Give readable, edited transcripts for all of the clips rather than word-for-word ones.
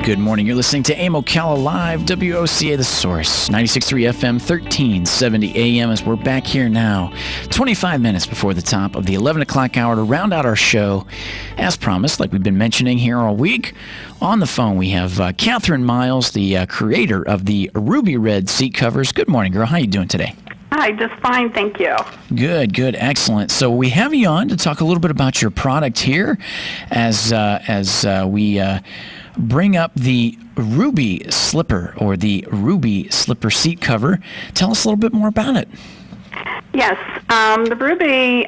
Good morning. You're listening to AIM Ocala Live, WOCA The Source, 96.3 FM, 1370 AM, as we're back here now, 25 minutes before the top of the 11 o'clock hour to round out our show. As promised, like we've been mentioning here all week, on the phone we have Kathryn Miles, the creator of the Ruby Red seat covers. Good morning, girl. How you doing today? Hi, just fine, thank you. Good, excellent. So we have you on to talk a little bit about your product here as we bring up the Ruby Slipper, or the Ruby Slipper seat cover. Tell us a little bit more about it. Yes, the Ruby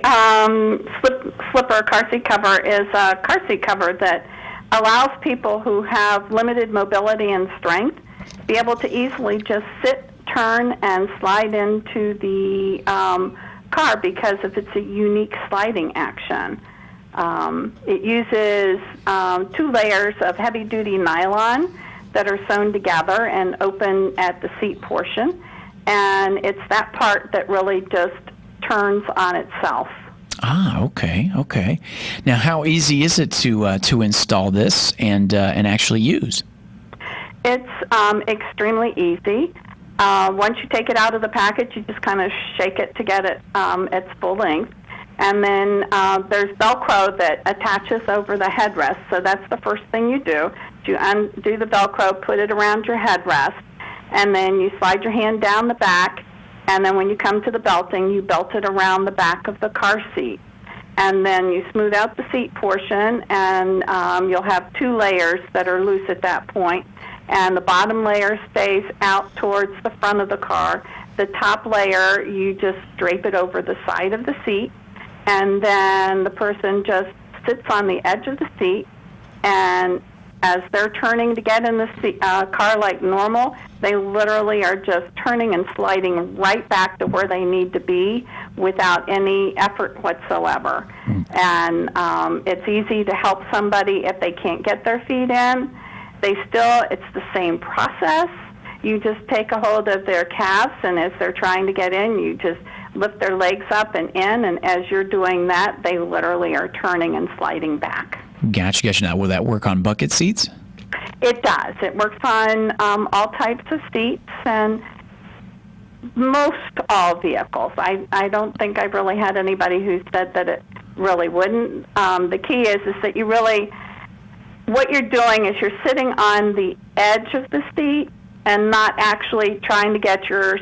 Slipper car seat cover is a car seat cover that allows people who have limited mobility and strength be able to easily just sit, turn, and slide into the car because of its unique sliding action. It uses 2 layers of heavy-duty nylon that are sewn together and open at the seat portion, and it's that part that really just turns on itself. Ah, okay. Now, how easy is it to install this and actually use? It's extremely easy. Once you take it out of the package, you just kind of shake it to get it its full length. And then there's Velcro that attaches over the headrest. So that's the first thing you do. You undo the Velcro, put it around your headrest, and then you slide your hand down the back. And then when you come to the belting, you belt it around the back of the car seat. And then you smooth out the seat portion, and you'll have 2 layers that are loose at that point. And the bottom layer stays out towards the front of the car. The top layer, you just drape it over the side of the seat. And then the person just sits on the edge of the seat, and as they're turning to get in the car like normal, they literally are just turning and sliding right back to where they need to be without any effort whatsoever. And it's easy to help somebody if they can't get their feet in. It's the same process. You just take a hold of their calves, and as they're trying to get in, you just lift their legs up and in, and as you're doing that, they literally are turning and sliding back. Gotcha. Now, will that work on bucket seats? It does. It works on all types of seats and most all vehicles. I don't think I've really had anybody who said that it really wouldn't. The key is that you really, what you're doing is you're sitting on the edge of the seat and not actually trying to get your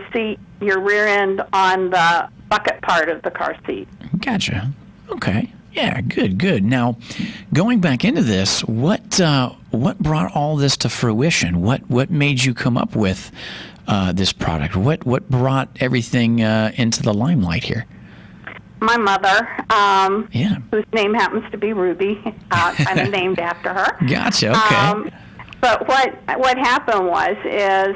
rear end on the bucket part of the car seat. Gotcha. Okay. Yeah, good. Now, going back into this, what brought all this to fruition? What made you come up with this product? What brought everything into the limelight here? My mother, whose name happens to be Ruby, kind of named after her. Gotcha. Okay. But what happened is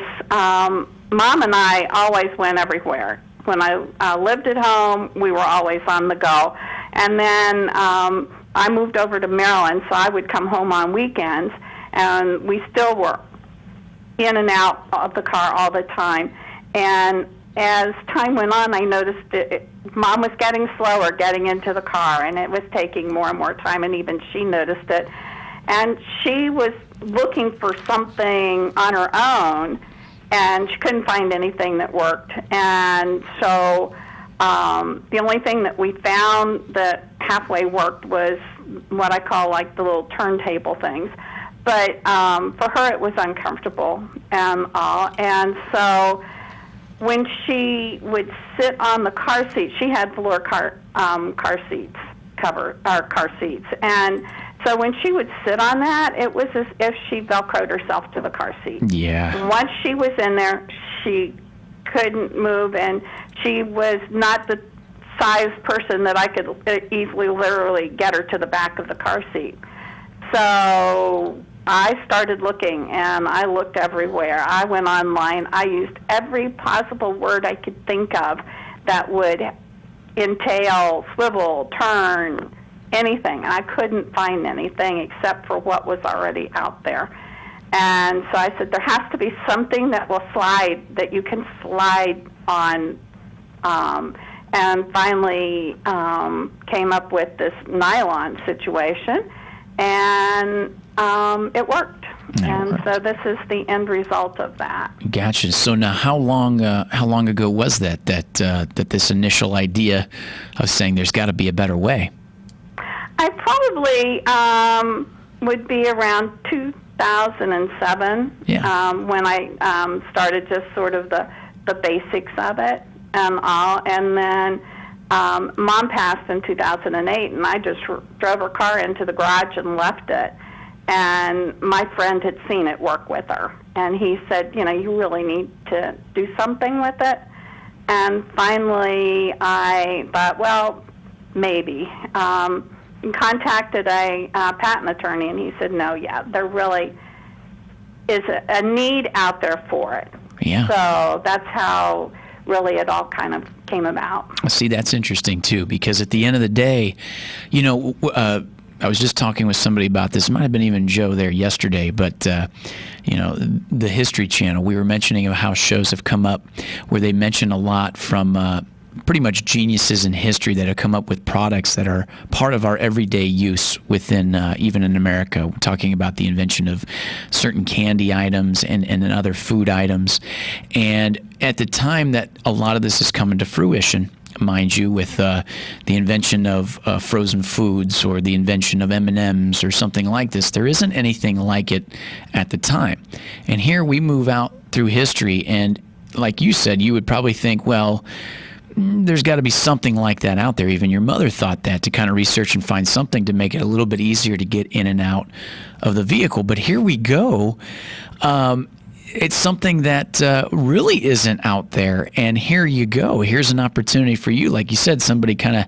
Mom and I always went everywhere. When I lived at home, we were always on the go. And then I moved over to Maryland, so I would come home on weekends, and we still were in and out of the car all the time. And as time went on, I noticed that Mom was getting slower getting into the car, and it was taking more and more time, and even she noticed it. And she was looking for something on her own, and she couldn't find anything that worked. And so the only thing that we found that halfway worked was what I call like the little turntable things. But for her, it was uncomfortable and all. And so when she would sit on the car seat, she had velour car seats. And so when she would sit on that, it was as if she Velcroed herself to the car seat. Yeah. Once she was in there, she couldn't move, and she was not the size person that I could easily literally get her to the back of the car seat. So I started looking, and I looked everywhere. I went online. I used every possible word I could think of that would entail swivel, turn, anything. I couldn't find anything except for what was already out there. And so I said, there has to be something that will slide, that you can slide on. And finally came up with this nylon situation, and it worked. And so this is the end result of that. Gotcha. So now, how long ago was that this initial idea of saying there's got to be a better way? I probably would be around 2007 when I started just sort of the basics of it and all. And then Mom passed in 2008, and I just drove her car into the garage and left it. And my friend had seen it work with her, and he said, you really need to do something with it. And finally, I thought, well, maybe. Contacted a patent attorney, and he said, no, there really is a need out there for it. Yeah. So that's how really it all kind of came about. See, that's interesting, too, because at the end of the day, I was just talking with somebody about this. It might have been even Joe there yesterday, but, the History Channel, we were mentioning how shows have come up where they mention a lot from pretty much geniuses in history that have come up with products that are part of our everyday use within, even in America. We're talking about the invention of certain candy items and other food items. And at the time that a lot of this is coming to fruition, mind you, with the invention of frozen foods or the invention of M&Ms or something like this, there isn't anything like it at the time. And here we move out through history, and like you said, you would probably think, well, there's got to be something like that out there. Even your mother thought that, to kind of research and find something to make it a little bit easier to get in and out of the vehicle. But here we go. It's something that really isn't out there, and here you go. Here's an opportunity for you. Like you said, somebody kind of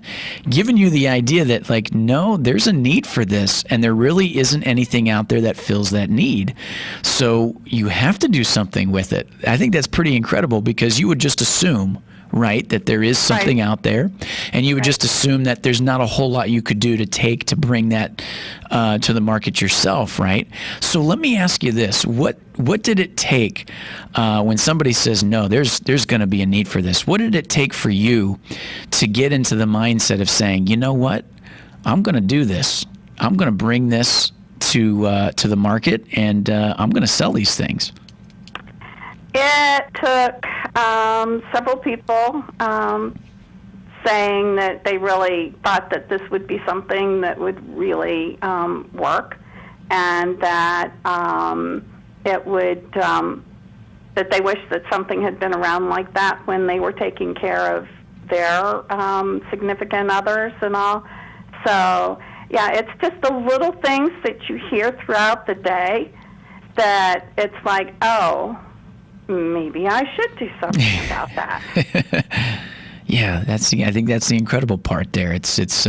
giving you the idea that, like, no, there's a need for this, and there really isn't anything out there that fills that need. So you have to do something with it. I think that's pretty incredible, because you would just assume, right, that there is something out there, and you would just assume that there's not a whole lot you could do to bring that to the market yourself, right? So let me ask you this: what did it take when somebody says, no, there's going to be a need for this? What did it take for you to get into the mindset of saying, you know what, I'm going to do this. I'm going to bring this to the market, and I'm going to sell these things? It took several people saying that they really thought that this would be something that would really work, and that it would that they wished that something had been around like that when they were taking care of their significant others and all. So, yeah, it's just the little things that you hear throughout the day that it's like, oh, maybe I should do something about that. Yeah, I think that's the incredible part there. It's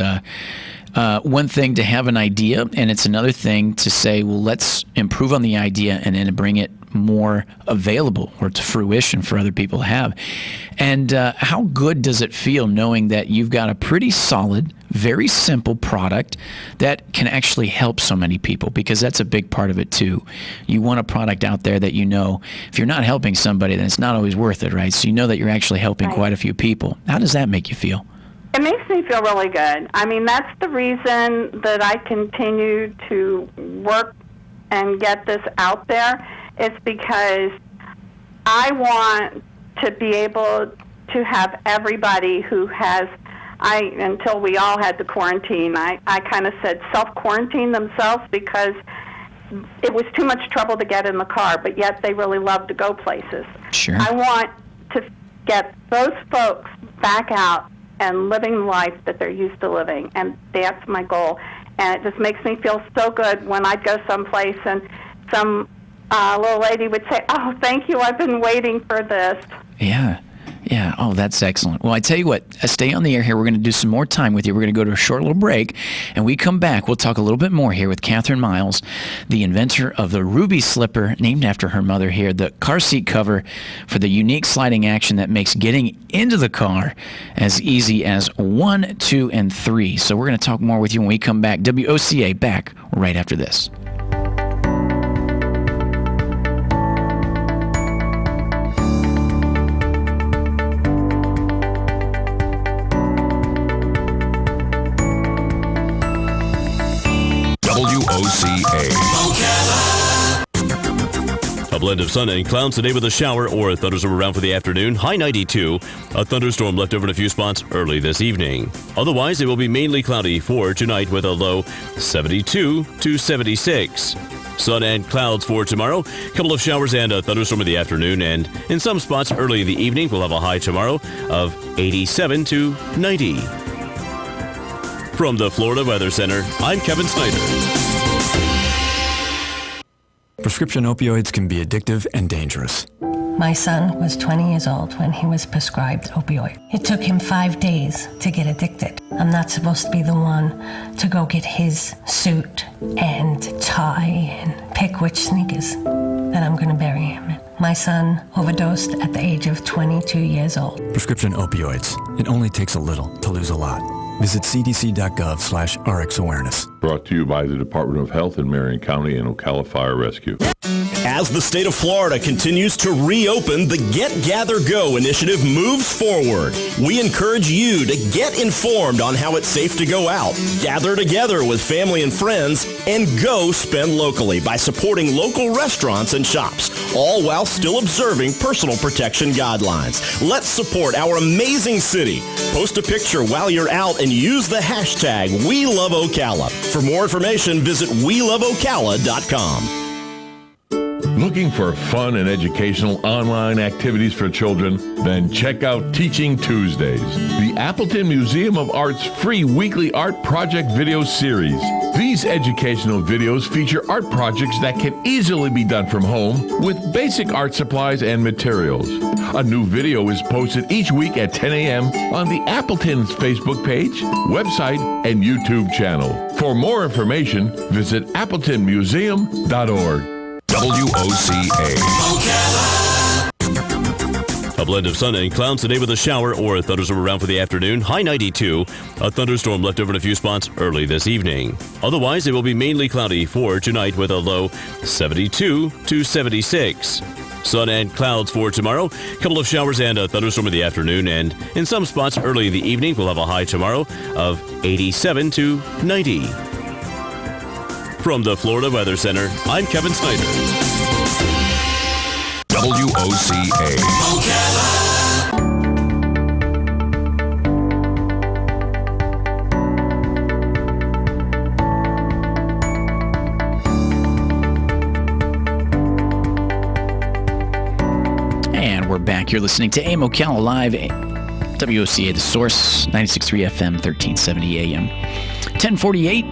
one thing to have an idea, and it's another thing to say, well, let's improve on the idea and then bring it more available or to fruition for other people to have. And how good does it feel knowing that you've got a pretty solid, very simple product that can actually help so many people? Because that's a big part of it too. You want a product out there that you know, if you're not helping somebody, then it's not always worth it, right? So you know that you're actually helping quite a few people. How does that make you feel? It makes me feel really good. I mean, that's the reason that I continue to work and get this out there. It's because I want to be able to have everybody who has, until we all had the quarantine, I kind of said self-quarantine themselves, because it was too much trouble to get in the car, but yet they really love to go places. Sure. I want to get those folks back out and living the life that they're used to living, and that's my goal. And it just makes me feel so good when I'd go someplace and some little lady would say, oh, thank you, I've been waiting for this. Yeah. Yeah. Oh, that's excellent. Well, I tell you what, stay on the air here. We're going to do some more time with you. We're going to go to a short little break, and we come back. We'll talk a little bit more here with Kathryn Miles, the inventor of the Ruby Slipper, named after her mother here, the car seat cover for the unique sliding action that makes getting into the car as easy as 1, 2, and 3. So we're going to talk more with you when we come back. WOCA back right after this. WOCA. blend of sun and clouds today with a shower or a thunderstorm around for the afternoon. High 92. A thunderstorm left over in a few spots early this evening. Otherwise, it will be mainly cloudy for tonight with a low 72 to 76. Sun and clouds for tomorrow. A couple of showers and a thunderstorm in the afternoon. And in some spots early in the evening, we'll have a high tomorrow of 87 to 90. From the Florida Weather Center, I'm Kevin Snyder. Prescription opioids can be addictive and dangerous. My son was 20 years old when he was prescribed opioid. It took him 5 days to get addicted. I'm not supposed to be the one to go get his suit and tie and pick which sneakers that I'm going to bury him in. My son overdosed at the age of 22 years old. Prescription opioids. It only takes a little to lose a lot. Visit cdc.gov/RX awareness. Brought to you by the Department of Health in Marion County and Ocala Fire Rescue. As the state of Florida continues to reopen, the Get, Gather, Go initiative moves forward. We encourage you to get informed on how it's safe to go out, gather together with family and friends, and go spend locally by supporting local restaurants and shops, all while still observing personal protection guidelines. Let's support our amazing city. Post a picture while you're out and use the hashtag WeLoveOcala. For more information, visit WeLoveOcala.com. Looking for fun and educational online activities for children? Then check out Teaching Tuesdays, the Appleton Museum of Art's free weekly art project video series. These educational videos feature art projects that can easily be done from home with basic art supplies and materials. A new video is posted each week at 10 a.m. on the Appleton's Facebook page, website, and YouTube channel. For more information, visit appletonmuseum.org. WOCA. A blend of sun and clouds today with a shower or a thunderstorm around for the afternoon. High 92. A thunderstorm left over in a few spots early this evening. Otherwise, it will be mainly cloudy for tonight with a low 72 to 76. Sun and clouds for tomorrow. A couple of showers and a thunderstorm in the afternoon. And in some spots early in the evening, we'll have a high tomorrow of 87 to 90. From the Florida Weather Center, I'm Kevin Snyder. WOCA. And we're back. You're listening to AM Ocala Live, WOCA, The Source, 96.3 FM, 1370 AM. 1048.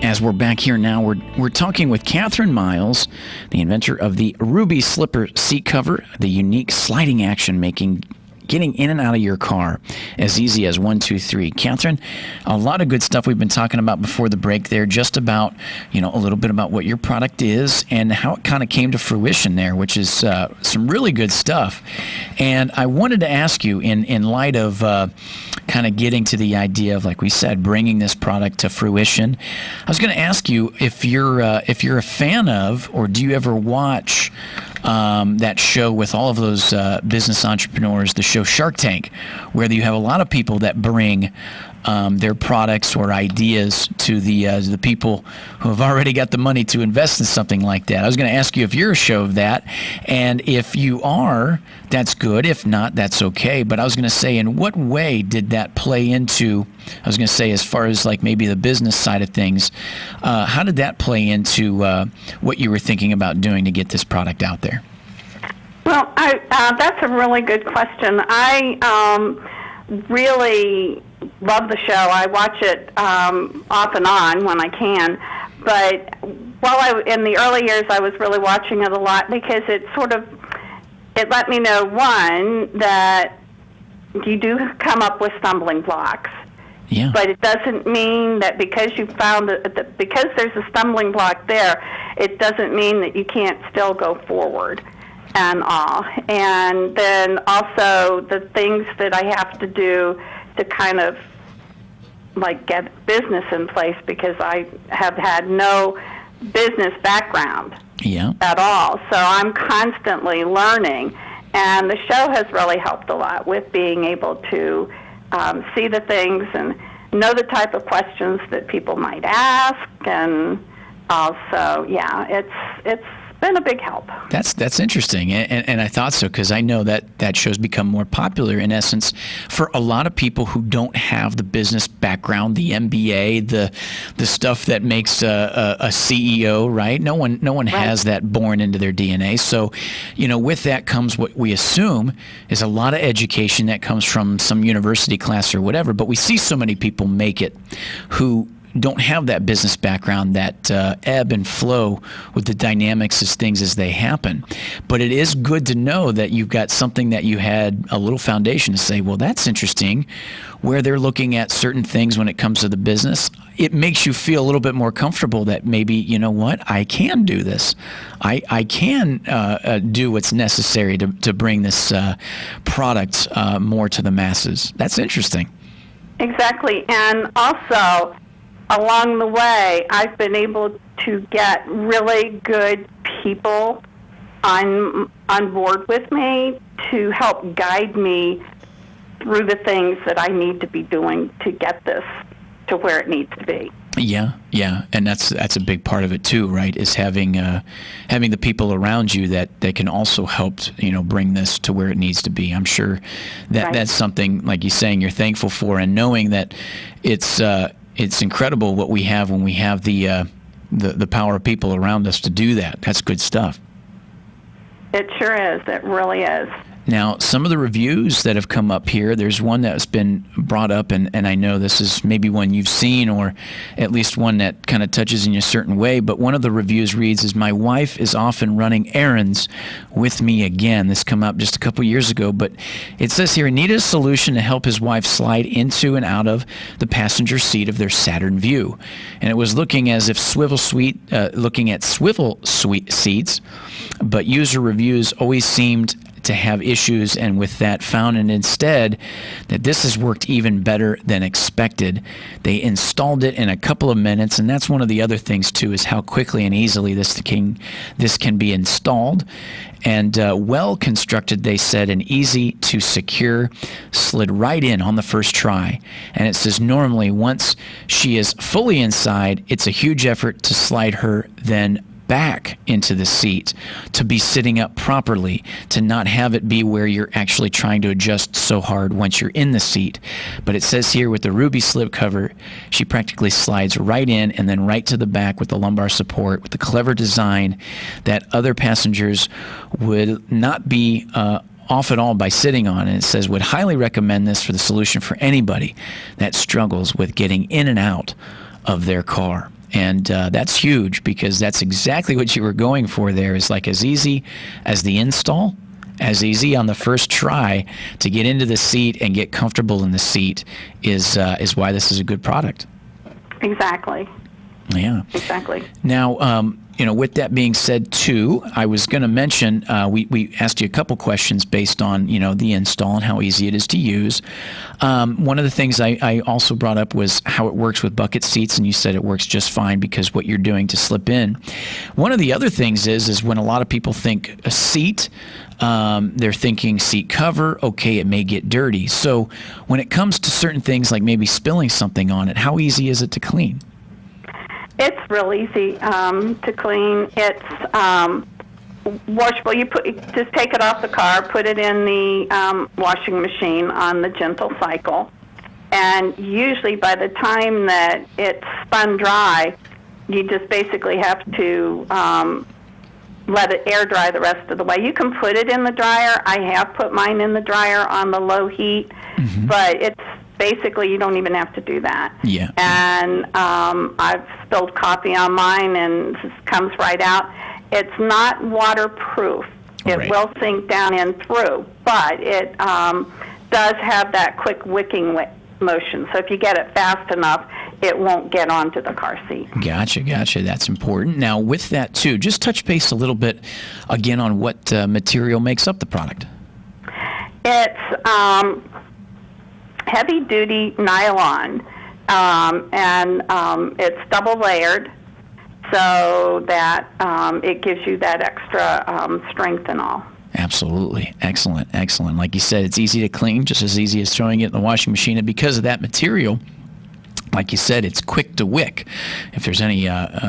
As we're back here now, we're talking with Kathryn Miles, the inventor of the Ruby Slipper seat cover, the unique sliding action making getting in and out of your car as easy as 1, 2, 3. Kathryn, a lot of good stuff we've been talking about before the break there, just about, a little bit about what your product is and how it kind of came to fruition there, which is some really good stuff. And I wanted to ask you, in light of kind of getting to the idea of, like we said, bringing this product to fruition, I was going to ask you if you're a fan of, or do you ever watch that show with all of those business entrepreneurs, the show Shark Tank, where you have a lot of people that bring their products or ideas to the people who have already got the money to invest in something like that. I was going to ask you if you're a show of that, and if you are, that's good. If not, that's okay. But I was going to say, in what way did that play into, I was going to say, as far as like maybe the business side of things, how did that play into what you were thinking about doing to get this product out there? Well, that's a really good question. I really love the show. I watch it off and on when I can. But in the early years, I was really watching it a lot because it let me know, one, that you do come up with stumbling blocks. Yeah. But it doesn't mean that because you found that because there's a stumbling block there, it doesn't mean that you can't still go forward and all. And then also the things that I have to do to kind of like get business in place, because I have had no business background at all. So I'm constantly learning. And the show has really helped a lot with being able to see the things and know the type of questions that people might ask. And also, it's been a big help. That's interesting, and I thought so because I know that show's become more popular in essence for a lot of people who don't have the business background, the MBA, the stuff that makes a CEO, right? No one has that born into their DNA. So, with that comes what we assume is a lot of education that comes from some university class or whatever. But we see so many people make it who don't have that business background, that ebb and flow with the dynamics of things as they happen. But it is good to know that you've got something that you had a little foundation to say, well, that's interesting, where they're looking at certain things when it comes to the business. It makes you feel a little bit more comfortable that maybe, you know what, I can do this. I can do what's necessary to bring this product more to the masses. That's interesting. Exactly. And also, along the way, I've been able to get really good people on board with me to help guide me through the things that I need to be doing to get this to where it needs to be. Yeah, and that's a big part of it too, right? Is having the people around you that can also help, bring this to where it needs to be. I'm sure that that's something, like you're saying, you're thankful for, and knowing that it's incredible what we have when we have the power of people around us to do that. That's good stuff. It sure is. It really is. Now, some of the reviews that have come up here, there's one that's been brought up, and I know this is maybe one you've seen, or at least one that kind of touches in you a certain way, but one of the reviews reads, is my wife is often running errands with me again. This came up just a couple years ago, but it says here, needed a solution to help his wife slide into and out of the passenger seat of their Saturn Vue. And it was looking at swivel suite seats, but user reviews always seemed to have issues, and with that found instead that this has worked even better than expected. They installed it in a couple of minutes, and that's one of the other things too, is how quickly and easily this can be installed. And well constructed, they said, and easy to secure, slid right in on the first try. And it says normally once she is fully inside, it's a huge effort to slide her then back into the seat, to be sitting up properly, to not have it be where you're actually trying to adjust so hard once you're in the seat. But it says here with the ruby slip cover, she practically slides right in and then right to the back with the lumbar support, with the clever design that other passengers would not be off at all by sitting on. And it says, would highly recommend this for the solution for anybody that struggles with getting in and out of their car. And that's huge, because that's exactly what you were going for there, is like as easy as the install, as easy on the first try to get into the seat and get comfortable in the seat is why this is a good product. Exactly. Yeah. Exactly. Now, with that being said, too, I was going to mention, we asked you a couple questions based on, the install and how easy it is to use. One of the things I also brought up was how it works with bucket seats, and you said it works just fine because what you're doing to slip in. One of the other things is when a lot of people think a seat, they're thinking seat cover, okay, it may get dirty. So when it comes to certain things like maybe spilling something on it, how easy is it to clean? It's real easy to clean. It's washable. Just take it off the car, put it in the washing machine on the gentle cycle, and usually by the time that it's spun dry, you just basically have to let it air dry the rest of the way. You can put it in the dryer. I have put mine in the dryer on the low heat, but it's basically, you don't even have to do that. Yeah. And I've spilled coffee on mine, and it comes right out. It's not waterproof. It will sink down and through, but it does have that quick wicking motion. So if you get it fast enough, it won't get onto the car seat. Gotcha. That's important. Now, with that, too, just touch base a little bit again on what material makes up the product. It's heavy-duty nylon, and it's double-layered so that it gives you that extra strength and all. Absolutely. Excellent. Like you said, it's easy to clean, just as easy as throwing it in the washing machine. And because of that material, like you said, it's quick to wick. If there's any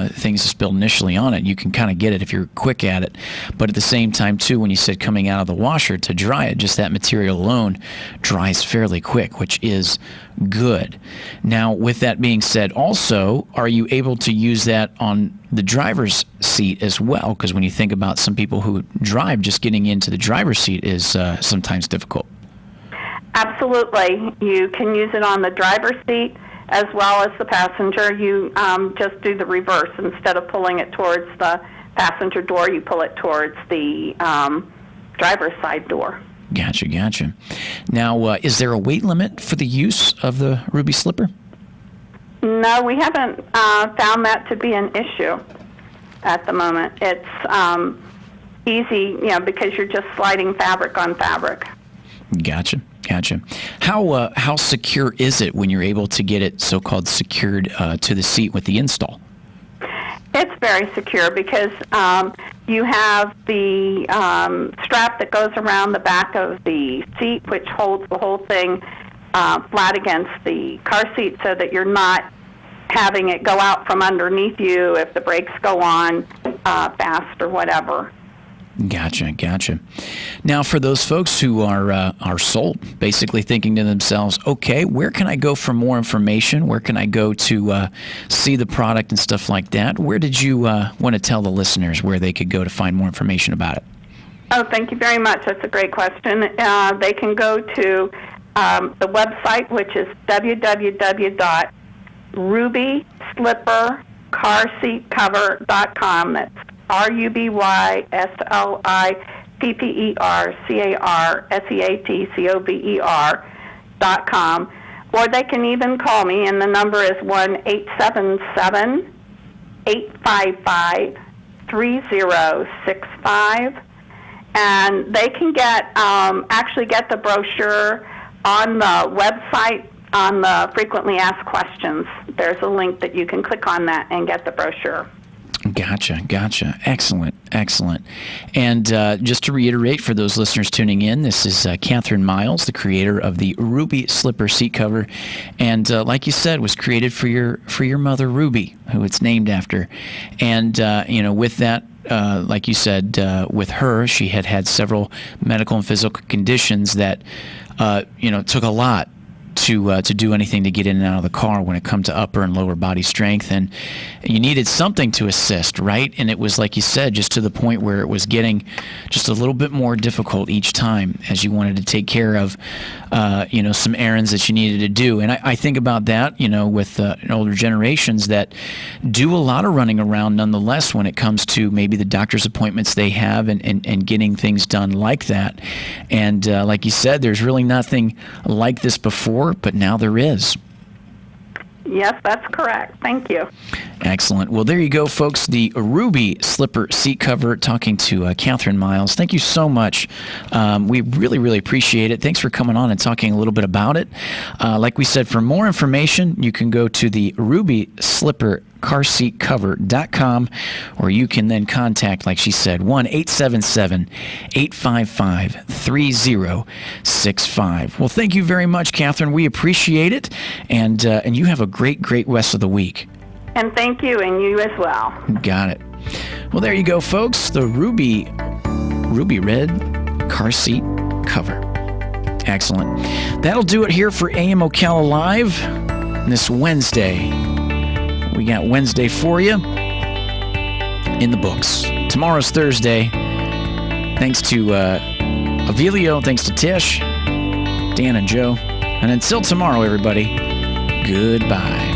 things spilled initially on it, you can kind of get it if you're quick at it. But at the same time, too, when you said coming out of the washer to dry it, just that material alone dries fairly quick, which is good. Now, with that being said, also, are you able to use that on the driver's seat as well? Because when you think about some people who drive, just getting into the driver's seat is sometimes difficult. Absolutely. You can use it on the driver's seat as well as the passenger. You just do the reverse. Instead of pulling it towards the passenger door, you pull it towards the driver's side door. Gotcha. Now, is there a weight limit for the use of the Ruby Slipper? No, we haven't found that to be an issue at the moment. It's easy, because you're just sliding fabric on fabric. Gotcha. How secure is it when you're able to get it so-called secured to the seat with the install? It's very secure because you have the strap that goes around the back of the seat, which holds the whole thing flat against the car seat so that you're not having it go out from underneath you if the brakes go on fast or whatever. Gotcha. Now, for those folks who are sold, basically thinking to themselves, okay, where can I go for more information? Where can I go to see the product and stuff like that? Where did you want to tell the listeners where they could go to find more information about it? Oh, thank you very much. That's a great question. They can go to the website, which is rubyslippercarseatcover.com. That's rubyslippercarseatcover.com. Or they can even call me, and the number is 1-877-855-3065. And they can get the brochure on the website on the frequently asked questions. There's a link that you can click on that and get the brochure. Gotcha. Excellent. And just to reiterate for those listeners tuning in, this is Kathryn Miles, the creator of the Ruby Slipper seat cover, and like you said, was created for your mother Ruby, who it's named after. And with that, like you said, with her, she had several medical and physical conditions that took a lot to do anything to get in and out of the car when it come to upper and lower body strength, and you needed something to assist, right? And it was, like you said, just to the point where it was getting just a little bit more difficult each time as you wanted to take care of some errands that you needed to do. And I think about that with older generations that do a lot of running around nonetheless when it comes to maybe the doctor's appointments they have and getting things done like that. And like you said, there's really nothing like this before, but now there is. Yes, that's correct. Thank you. Excellent. Well, there you go, folks. The Ruby Slipper seat cover, talking to Kathryn Miles. Thank you so much. We really, really appreciate it. Thanks for coming on and talking a little bit about it. Like we said, for more information, you can go to the Ruby Slipper carseatcover.com, or you can then contact, like she said, 1-877-855-3065. Well, thank you very much, Kathryn. We appreciate it, and you have a great rest of the week. And thank you, and you as well. Got it. Well, there you go, folks. The Ruby Red car seat cover. Excellent. That'll do it here for AM Ocala Live this Wednesday. We got Wednesday for you in the books. Tomorrow's Thursday. Thanks to Avilio, thanks to Tish, Dan, and Joe. And until tomorrow, everybody, goodbye.